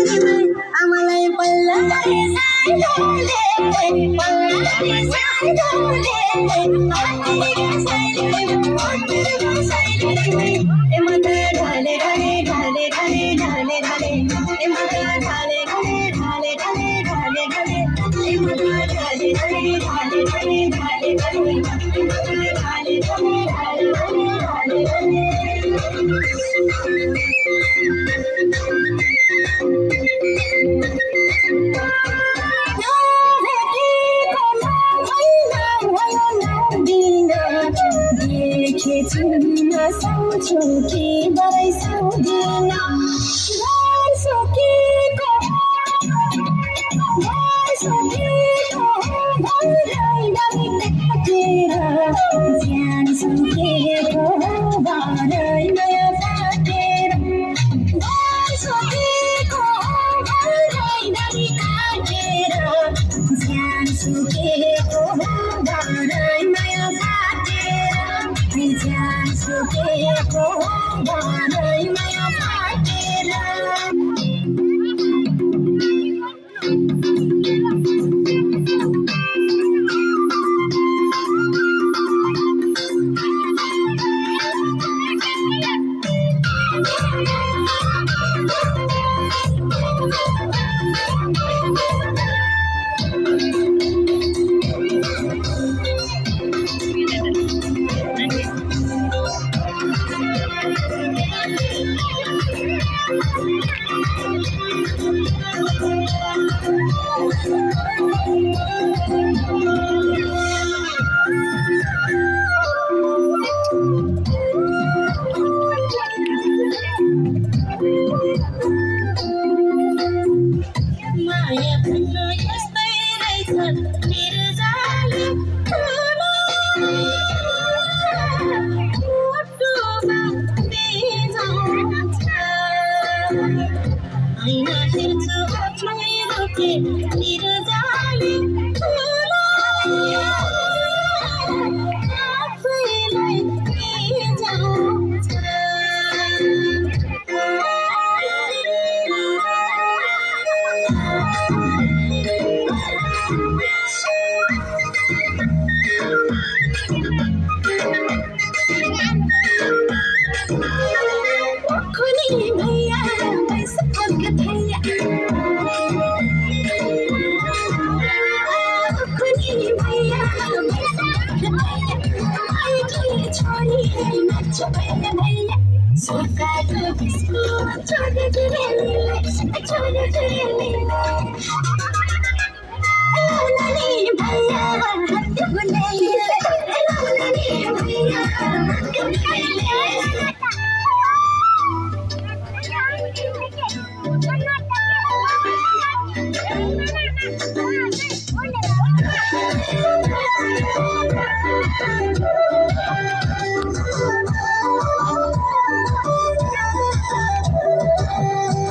आमालाई पल्ला साइडले पल्ला साइडले ए मत ढाले ढाले ढाले ढाले ढाले ढाले ए मत ढाले ढाले ढाले ढाले ढाले ढाले ए मत ढाले ढाले ढाले ढाले ढाले ढाले ए मत ढाले ढाले ढाले ढाले ढाले चिन्न सक्छु कि बरै सक्दिन सकेको ज्यान सकेको भरै नयाँ फाटेर सकेको भरै काटेर ज्यान सकेको भरै नयाँ फाटेर ज्यान सकेको भरै नयाँ फाटेर माया भन्नु यस्तै रहेछ मेरो जाली मुटुमा बेजान्छ ऐना हेर्छु आफ्नै रोके मेरो जाली आफैलाई बेजान्छ खुनी भैया पैसा पक भैया खुनी भैया पैसा पक भैया आईटी छोरी है नाच भैया भैया सरकारको बिस्कुट छोरी जुरेली नानी भैया हात बुलाइले नानी भैया हात बुलाइले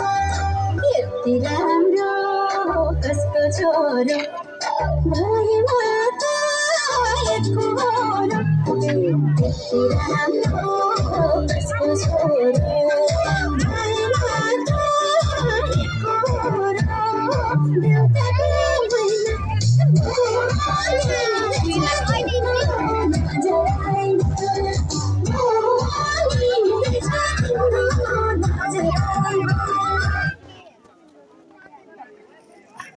यति राम्रो कसको छोरो भएमा त यति राम्रो कसको छोरो